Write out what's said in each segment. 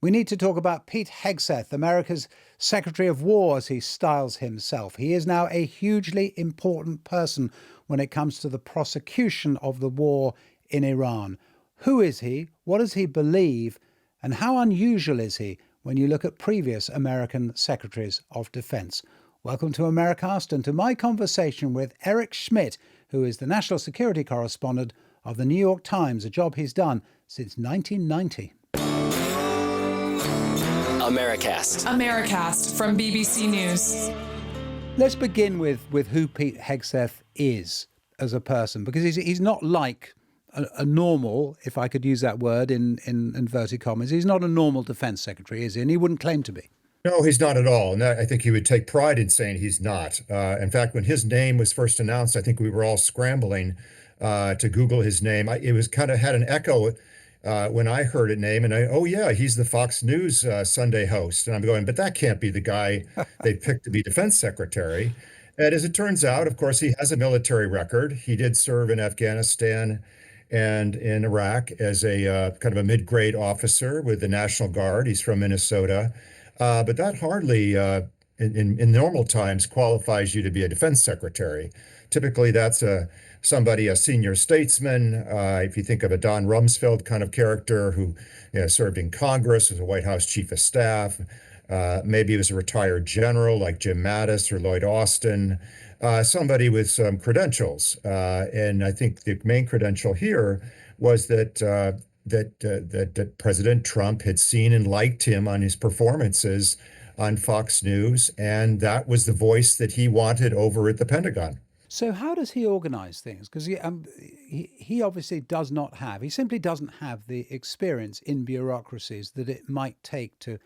We need to talk about Pete Hegseth, America's Secretary of War, as he styles himself. He is now a hugely important person when it comes to the prosecution of the war in Iran. Who is he? What does he believe? And how unusual is he when you look at previous American Secretaries of Defense? Welcome to Americast and to my conversation with Eric Schmitt, who is the national security correspondent of the New York Times, a job he's done since 1990. Americast from BBC News. Let's begin with who Pete Hegseth is as a person, because he's not like a normal, if I could use that word in inverted commas, he's not a normal defense secretary, is he? And he wouldn't claim to be. No, he's not at all. And I think he would take pride in saying he's not. In fact, when his name was first announced, I think we were all scrambling to Google his name. It was kind of had an echo when I heard a name, and oh yeah, he's the Fox News Sunday host. And I'm going, but that can't be the guy they picked to be defense secretary. And as it turns out, of course, he has a military record. He did serve in Afghanistan and in Iraq as a kind of a mid-grade officer with the National Guard. He's from Minnesota. But that hardly, in normal times, qualifies you to be a defense secretary. Typically, that's a senior statesman. If you think of a Don Rumsfeld kind of character who served in Congress as a White House chief of staff, maybe he was a retired general like Jim Mattis or Lloyd Austin, somebody with some credentials. And I think the main credential here was that President Trump had seen and liked him on his performances on Fox News, and that was the voice that he wanted over at the Pentagon. So how does he organize things? Because he obviously does not have, he simply doesn't have the experience in bureaucracies that it might take to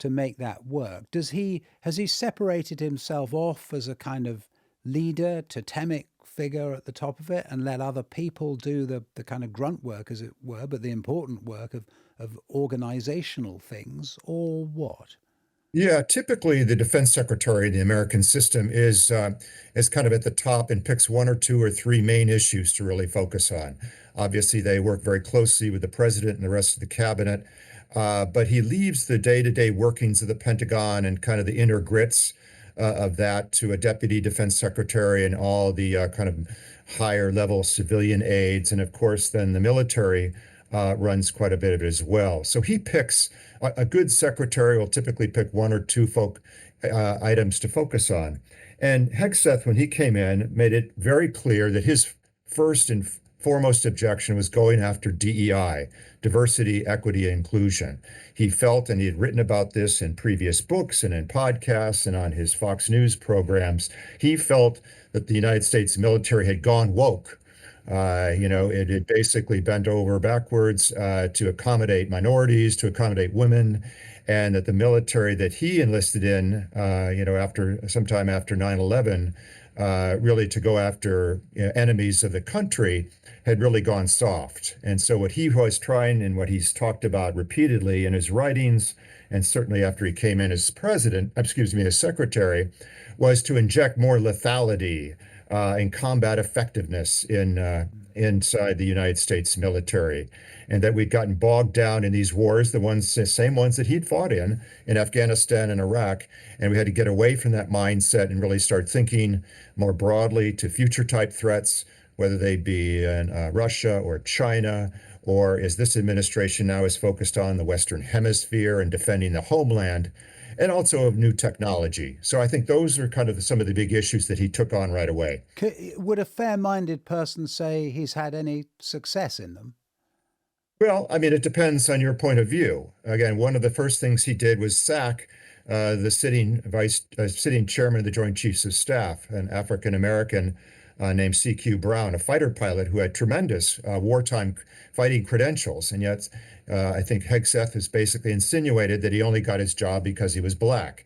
make that work. Has he separated himself off as a kind of leader, totemic figure at the top of it, and let other people do the kind of grunt work, as it were, but the important work of organizational things, or what? Yeah, typically the defense secretary in the American system is kind of at the top and picks one or two or three main issues to really focus on. Obviously, they work very closely with the president and the rest of the cabinet, but he leaves the day-to-day workings of the Pentagon and kind of the inner grits of that to a deputy defense secretary and all the kind of higher level civilian aides. And of course, then the military runs quite a bit of it as well. So he picks, a good secretary will typically pick one or two items to focus on. And Hegseth, when he came in, made it very clear that his first and foremost objection was going after DEI, diversity, equity, and inclusion. He felt, and he had written about this in previous books and in podcasts and on his Fox News programs, he felt that the United States military had gone woke. It had basically bent over backwards to accommodate minorities, to accommodate women, and that the military that he enlisted in, sometime after 9/11, really to go after enemies of the country, had really gone soft. And so what he was trying, and what he's talked about repeatedly in his writings, and certainly after he came in as as secretary, was to inject more lethality and combat effectiveness inside the United States military, and that we'd gotten bogged down in these wars, the same ones that he'd fought in Afghanistan and Iraq, and we had to get away from that mindset and really start thinking more broadly to future type threats, whether they be in Russia or China, or as this administration now is focused on the Western Hemisphere and defending the homeland, and also of new technology. So I think those are kind of some of the big issues that he took on right away. Would a fair-minded person say he's had any success in them? Well, I mean, it depends on your point of view. Again, one of the first things he did was sack the sitting chairman of the Joint Chiefs of Staff, an African-American named C.Q. Brown, a fighter pilot who had tremendous wartime fighting credentials. And yet, I think Hegseth has basically insinuated that he only got his job because he was black.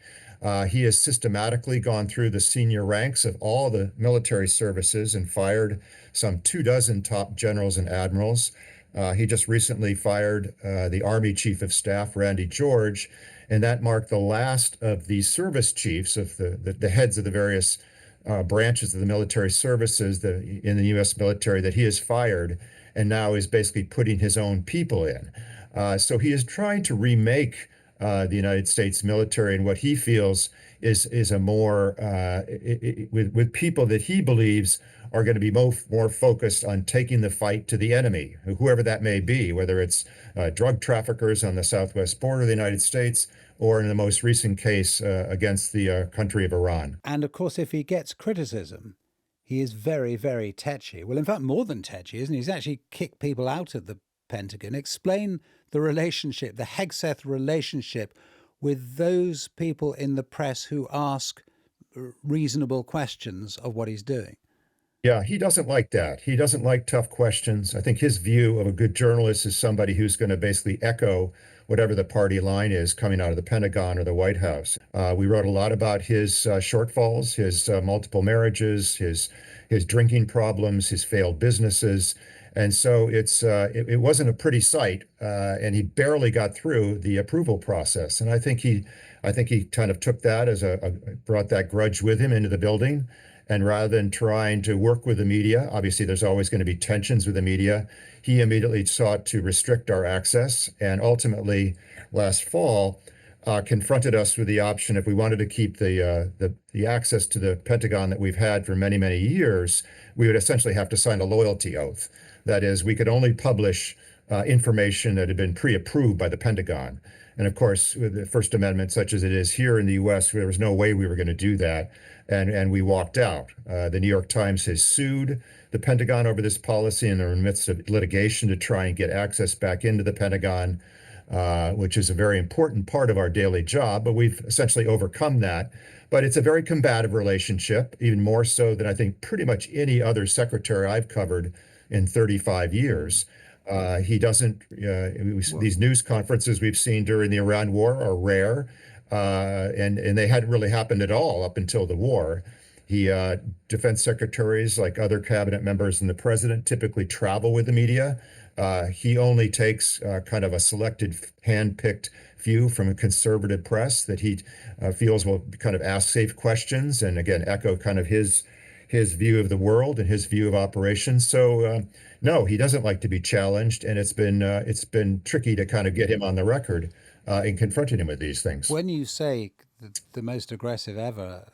He has systematically gone through the senior ranks of all the military services and fired some 24 top generals and admirals. He just recently fired the Army Chief of Staff, Randy George, and that marked the last of the service chiefs, of the heads of the various branches of the military services in the U.S. military that he has fired, and now is basically putting his own people in. So he is trying to remake the United States military and what he feels is a more with people that he believes are going to be more focused on taking the fight to the enemy, whoever that may be, whether it's drug traffickers on the southwest border of the United States, or in the most recent case against the country of Iran. And of course, if he gets criticism, he is very, very tetchy. Well, in fact, more than tetchy, isn't he? He's actually kicked people out of the Pentagon. Explain the relationship, the Hegseth relationship with those people in the press who ask reasonable questions of what he's doing. Yeah, he doesn't like that. He doesn't like tough questions. I think his view of a good journalist is somebody who's going to basically echo whatever the party line is coming out of the Pentagon or the White House. We wrote a lot about his shortfalls, his multiple marriages, his drinking problems, his failed businesses. And so it wasn't a pretty sight, and he barely got through the approval process. And I think he kind of took that as brought that grudge with him into the building. And rather than trying to work with the media, obviously there's always going to be tensions with the media, he immediately sought to restrict our access. And ultimately, last fall, confronted us with the option, if we wanted to keep the access to the Pentagon that we've had for many, many years, we would essentially have to sign a loyalty oath. That is, we could only publish information that had been pre-approved by the Pentagon. And of course, with the First Amendment, such as it is here in the US, there was no way we were going to do that. And we walked out. The New York Times has sued the Pentagon over this policy, and they're in the midst of litigation to try and get access back into the Pentagon, which is a very important part of our daily job. But we've essentially overcome that. But it's a very combative relationship, even more so than I think pretty much any other secretary I've covered in 35 years. He doesn't, these news conferences we've seen during the Iran war are rare. And they hadn't really happened at all up until the war. Defense secretaries, like other cabinet members and the president, typically travel with the media. He only takes kind of a selected, hand-picked few from a conservative press that he feels will kind of ask safe questions and, again, echo kind of his view of the world and his view of operations. So no, he doesn't like to be challenged, and it's been tricky to kind of get him on the record in confronting him with these things. When you say the most aggressive ever,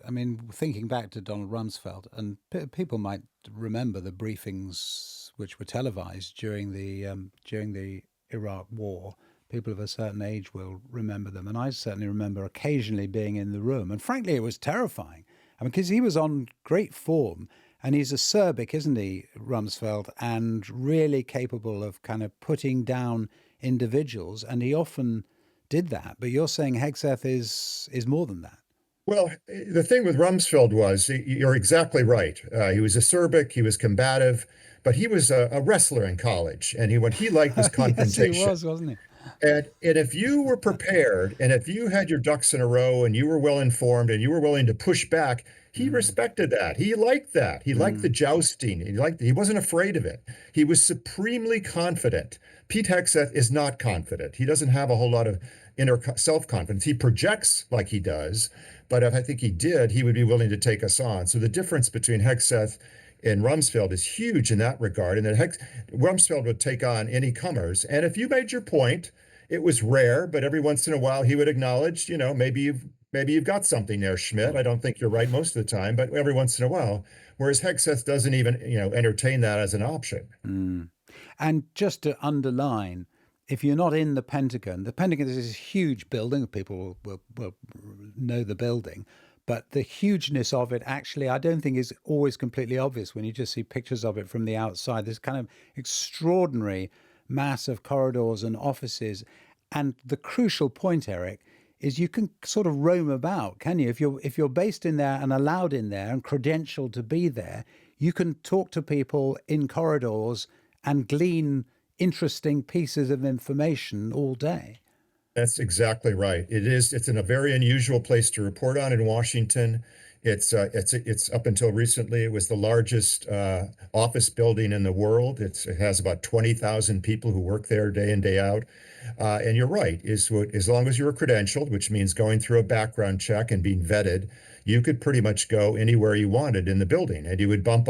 I mean, thinking back to Donald Rumsfeld, and people might remember the briefings which were televised during the Iraq War. People of a certain age will remember them, and I certainly remember occasionally being in the room. And frankly, it was terrifying. I mean, because he was on great form, and he's acerbic, isn't he, Rumsfeld, and really capable of kind of putting down individuals, and he often did that. But you're saying Hegseth is more than that. Well, the thing with Rumsfeld was, you're exactly right. He was acerbic, he was combative, but he was a wrestler in college, and what he liked was confrontation. Yes, he was, wasn't he? And if you were prepared, and if you had your ducks in a row, and you were well informed, and you were willing to push back, he respected that. He liked that. He liked the jousting. He wasn't afraid of it. He was supremely confident. Pete Hegseth is not confident. He doesn't have a whole lot of inner self-confidence. He projects like he does, but if I think he did, he would be willing to take us on. So the difference between Hegseth and Rumsfeld is huge in that regard, and that Rumsfeld would take on any comers. And if you made your point, it was rare, but every once in a while he would acknowledge, maybe you've got something there, Schmitt. I don't think you're right most of the time, but every once in a while. Whereas Hegseth doesn't even, entertain that as an option. And just to underline, if you're not in the Pentagon is this huge building. People will know the building, but the hugeness of it actually, I don't think is always completely obvious when you just see pictures of it from the outside. This kind of extraordinary mass of corridors and offices. And the crucial point, Eric, is you can sort of roam about, can you? If you're based in there and allowed in there and credentialed to be there, you can talk to people in corridors and glean interesting pieces of information all day. That's exactly right. It's in a very unusual place to report on in Washington. It's up until recently, it was the largest office building in the world. It has about 20,000 people who work there day in, day out. And you're right, as long as you're credentialed, which means going through a background check and being vetted, you could pretty much go anywhere you wanted in the building, and you would bump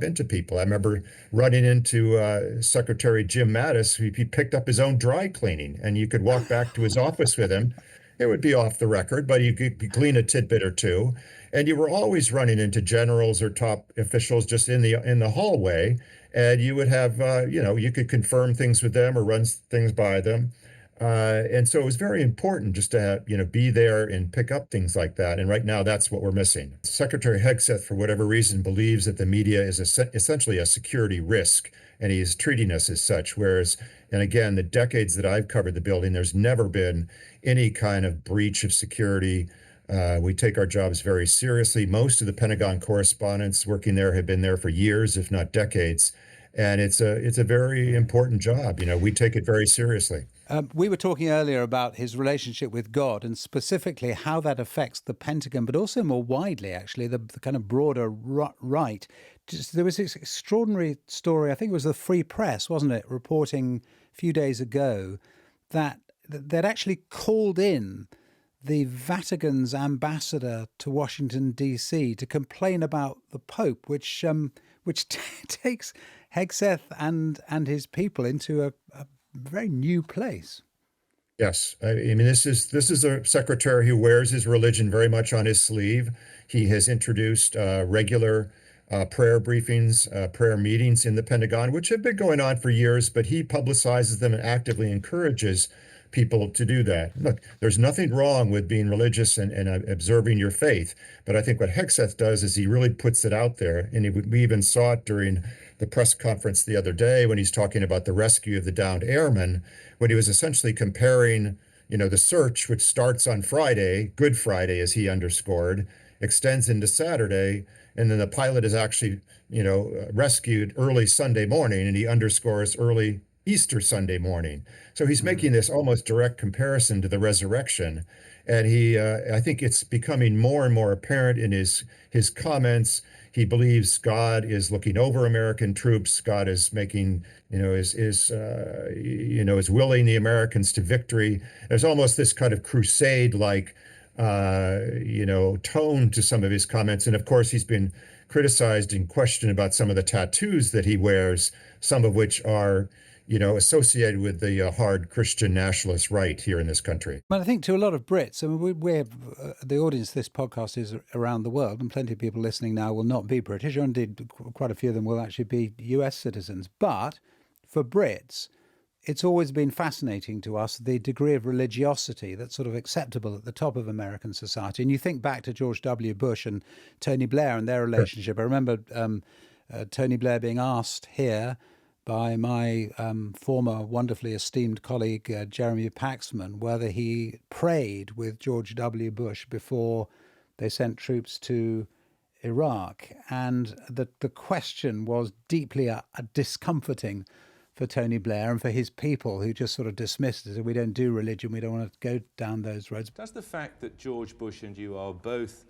into people. I remember running into Secretary Jim Mattis. He picked up his own dry cleaning, and you could walk back to his office with him. It would be off the record, but you could glean a tidbit or two. And you were always running into generals or top officials just in the hallway, and you would have you could confirm things with them or run things by them. And so it was very important just to have, be there and pick up things like that. And right now, that's what we're missing. Secretary Hegseth, for whatever reason, believes that the media is essentially a security risk, and he's treating us as such. Whereas, and again, the decades that I've covered the building, there's never been any kind of breach of security. We take our jobs very seriously. Most of the Pentagon correspondents working there have been there for years, if not decades. And it's a very important job. We take it very seriously. We were talking earlier about his relationship with God and specifically how that affects the Pentagon, but also more widely, actually, the kind of broader right. There was this extraordinary story, I think it was the Free Press, wasn't it, reporting a few days ago that they'd actually called in the Vatican's ambassador to Washington, D.C. to complain about the Pope, which takes Hegseth and his people into a very new place. Yes, I mean this is a secretary who wears his religion very much on his sleeve. He has introduced regular prayer briefings, prayer meetings in the Pentagon, which have been going on for years, but he publicizes them and actively encourages people to do that. Look, there's nothing wrong with being religious and observing your faith, but I think what Hegseth does is he really puts it out there, and we even saw it during the press conference the other day when he's talking about the rescue of the downed airmen, when he was essentially comparing, the search, which starts on Friday, Good Friday, as he underscored, extends into Saturday, and then the pilot is actually, rescued early Sunday morning, and he underscores early Easter Sunday morning. So he's making this almost direct comparison to the resurrection. And I think it's becoming more and more apparent in his comments. He believes God is looking over American troops. God is making, is willing the Americans to victory. There's almost this kind of crusade-like, tone to some of his comments. And of course, he's been criticized and questioned about some of the tattoos that he wears, some of which are associated with the hard Christian nationalist right here in this country. But I think to a lot of Brits, I mean, we have the audience of this podcast is around the world, and plenty of people listening now will not be British, or indeed quite a few of them will actually be US citizens. But for Brits, it's always been fascinating to us the degree of religiosity that's sort of acceptable at the top of American society. And you think back to George W. Bush and Tony Blair and their relationship. Sure. I remember Tony Blair being asked here by my former wonderfully esteemed colleague, Jeremy Paxman, whether he prayed with George W. Bush before they sent troops to Iraq. And the question was deeply discomforting for Tony Blair and for his people, who just sort of dismissed it. We don't do religion. We don't want to go down those roads. Does the fact that George Bush and you are both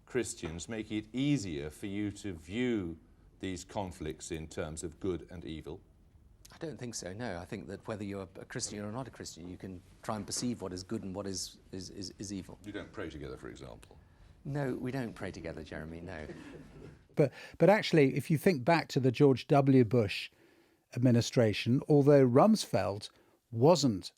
Christians make it easier for you to view these conflicts in terms of good and evil? I don't think so, no. I think that whether you're a Christian or not a Christian, you can try and perceive what is good and what is evil. You don't pray together, for example? No, we don't pray together, Jeremy, no. But actually, if you think back to the George W. Bush administration, although Rumsfeld wasn't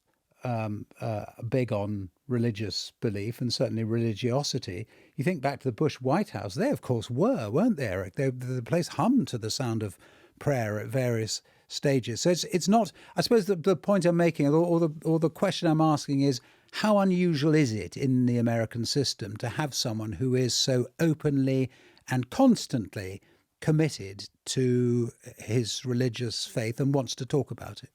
big on religious belief and certainly religiosity, you think back to the Bush White House, they of course were, weren't they, Eric? The place hummed to the sound of prayer at various stages. So it's not, I suppose the point I'm making or the question I'm asking is, how unusual is it in the American system to have someone who is so openly and constantly committed to his religious faith and wants to talk about it?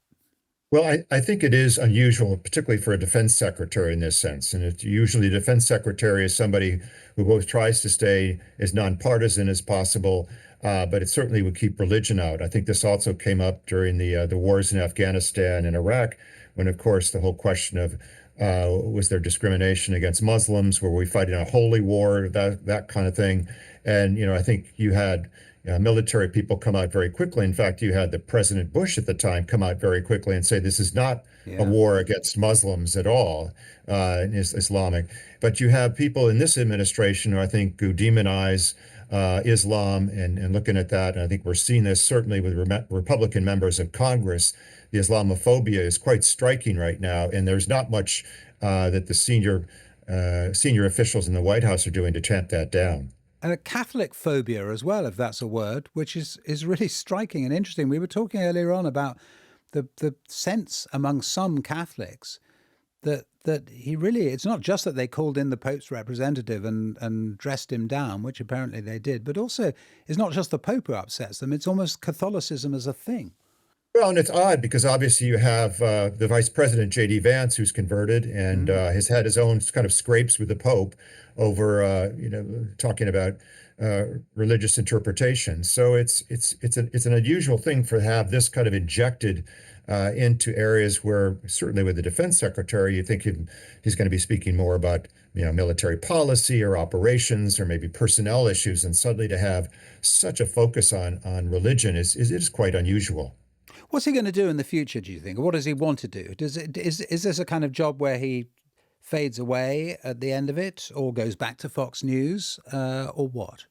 Well, I think it is unusual, particularly for a defense secretary in this sense. And it's usually the defense secretary is somebody who both tries to stay as nonpartisan as possible, but it certainly would keep religion out. I think this also came up during the wars in Afghanistan and Iraq, when, of course, the whole question of was there discrimination against Muslims? Were we fighting a holy war? That kind of thing. And, I think you had military people come out very quickly. In fact, you had the President Bush at the time come out very quickly and say this is not a war against Muslims at all, Islamic. But you have people in this administration who I think who demonize Islam and looking at that. And I think we're seeing this certainly with Republican members of Congress. The Islamophobia is quite striking right now, and there's not much that the senior officials in the White House are doing to tamp that down. And a Catholic phobia as well, if that's a word, which is really striking and interesting. We were talking earlier on about the sense among some Catholics that he really, it's not just that they called in the Pope's representative and dressed him down, which apparently they did, but also it's not just the Pope who upsets them, it's almost Catholicism as a thing. Well, and it's odd because obviously you have the Vice President, J.D. Vance, who's converted and has had his own kind of scrapes with the Pope over, talking about religious interpretation. So it's an unusual thing to have this kind of injected into areas where certainly with the defense secretary, you think he's going to be speaking more about military policy or operations or maybe personnel issues, and suddenly to have such a focus on religion is quite unusual. What's he going to do in the future, do you think? Or what does he want to do? Is this a kind of job where he fades away at the end of it, or goes back to Fox News, or what?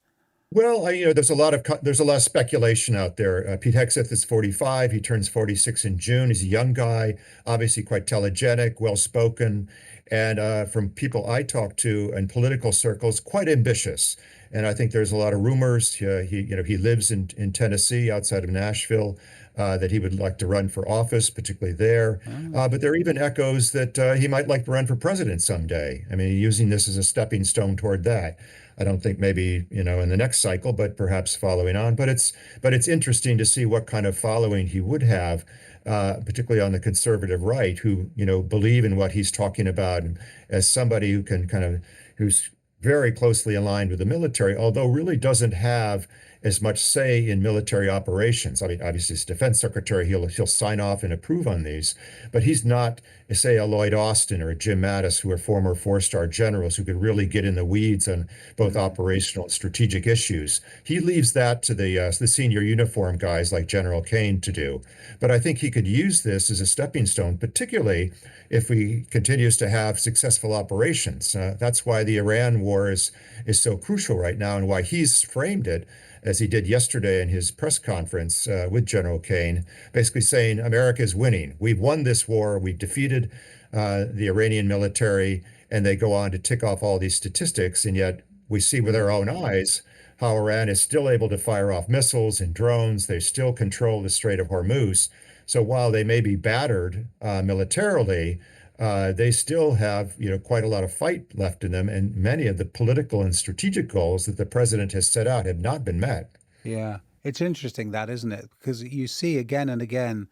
Well, there's a lot of speculation out there. Pete Hegseth is 45. He turns 46 in June. He's a young guy, obviously quite telegenic, well-spoken, and from people I talk to in political circles, quite ambitious. And I think there's a lot of rumors. He lives in Tennessee, outside of Nashville, that he would like to run for office, particularly there. But there are even echoes that he might like to run for president someday. I mean, using this as a stepping stone toward that. I don't think maybe, in the next cycle, but perhaps following on. But it's interesting to see what kind of following he would have, particularly on the conservative right, who, believe in what he's talking about as somebody who can who's very closely aligned with the military, although really doesn't have as much say in military operations. I mean, obviously, as defense secretary, he'll sign off and approve on these, but he's not, say, a Lloyd Austin or a Jim Mattis, who are former four-star generals who could really get in the weeds on both operational and strategic issues. He leaves that to the senior uniform guys like General Kane to do. But I think he could use this as a stepping stone, particularly if he continues to have successful operations. That's why the Iran war is so crucial right now, and why he's framed it as he did yesterday in his press conference with General Kane, basically saying America is winning. We've won this war. We've defeated the Iranian military, and they go on to tick off all these statistics. And yet we see with our own eyes how Iran is still able to fire off missiles and drones. They still control the Strait of Hormuz. So while they may be battered militarily, they still have, quite a lot of fight left in them, and many of the political and strategic goals that the president has set out have not been met. Yeah, it's interesting that, isn't it? Because you see again and again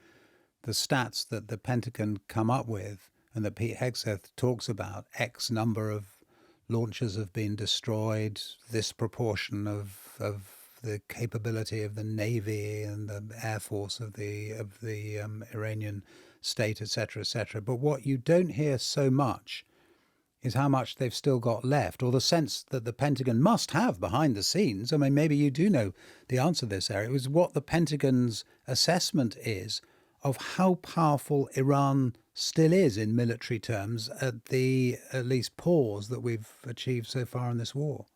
the stats that the Pentagon come up with, and that Pete Hegseth talks about. X number of launchers have been destroyed. This proportion of the capability of the Navy and the Air Force of the Iranian state, etc., etc. But what you don't hear so much is how much they've still got left, or the sense that the Pentagon must have behind the scenes. I mean, maybe you do know the answer to this, Eric. It was what the Pentagon's assessment is of how powerful Iran still is in military terms at least pause that we've achieved so far in this war.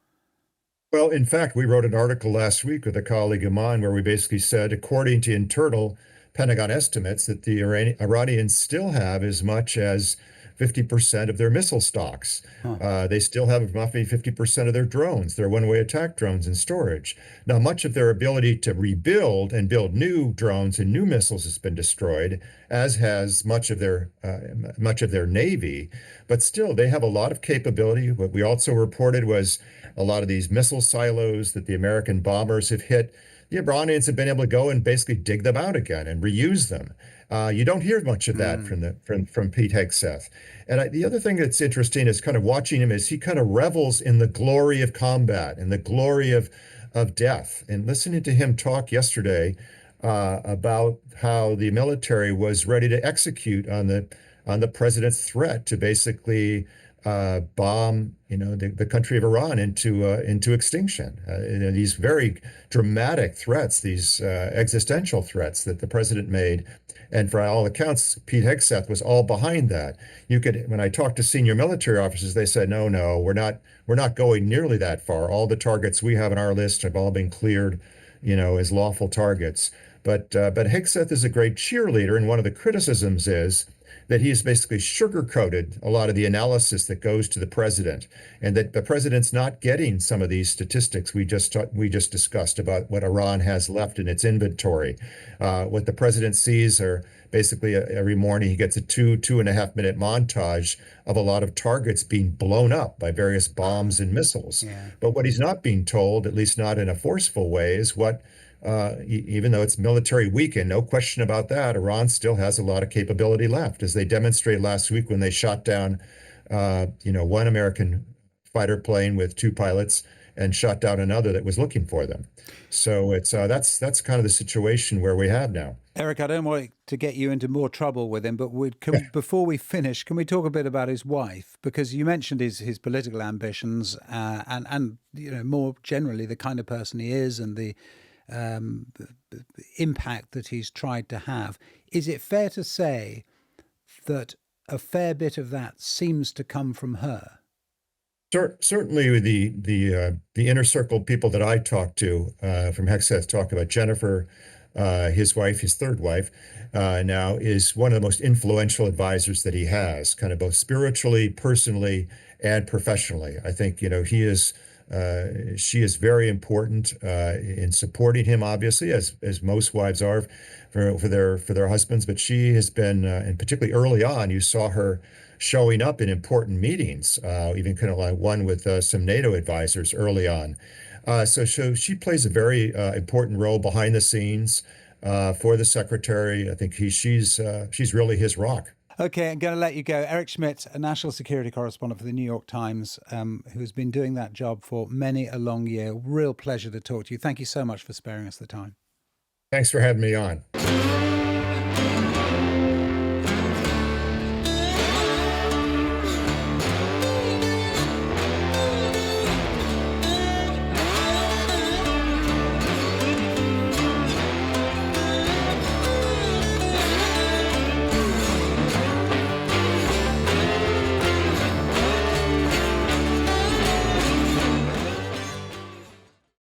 Well, in fact, we wrote an article last week with a colleague of mine where we basically said, according to internal Pentagon estimates, that the Iranians still have as much as 50% of their missile stocks. They still have roughly 50% of their drones, their one-way attack drones, in storage. Now, much of their ability to rebuild and build new drones and new missiles has been destroyed, as has much of their Navy. But still, they have a lot of capability. What we also reported was a lot of these missile silos that the American bombers have hit. The Iranians have been able to go and basically dig them out again and reuse them. You don't hear much of that from Pete Hegseth. And the other thing that's interesting is kind of watching him as he kind of revels in the glory of combat and the glory of death. And listening to him talk yesterday about how the military was ready to execute on the president's threat to basically bomb, the country of Iran into extinction. These very dramatic threats, these existential threats that the president made, and for all accounts, Pete Hegseth was all behind that. When I talked to senior military officers, they said, no, we're not going nearly that far. All the targets we have on our list have all been cleared, as lawful targets. But Hegseth is a great cheerleader, and one of the criticisms is that he has basically sugarcoated a lot of the analysis that goes to the president, and that the president's not getting some of these statistics we just discussed about what Iran has left in its inventory. What the president sees are basically every morning he gets a 2.5 minute montage of a lot of targets being blown up by various bombs and missiles. Yeah. But what he's not being told, at least not in a forceful way, is what even though it's military weakened, no question about that, Iran still has a lot of capability left, as they demonstrated last week when they shot down, one American fighter plane with 2 pilots and shot down another that was looking for them. So it's that's kind of the situation where we have now. Eric, I don't want to get you into more trouble with him, but before we finish, can we talk a bit about his wife? Because you mentioned his political ambitions and more generally the kind of person he is and the impact that he's tried to have. Is it fair to say that a fair bit of that seems to come from her? Certainly, the inner circle people that I talk to from Hegseth talk about Jennifer, his wife, his third wife, now is one of the most influential advisors that he has, kind of both spiritually, personally, and professionally. I think she is very important in supporting him, obviously, as most wives are for their husbands. But she has been, and particularly early on, you saw her showing up in important meetings, even kind of like one with some NATO advisors early on. So she plays a very important role behind the scenes for the secretary. I think she's really his rock. Okay, I'm going to let you go. Eric Schmitt, a national security correspondent for the New York Times, who's been doing that job for many a long year. Real pleasure to talk to you. Thank you so much for sparing us the time. Thanks for having me on.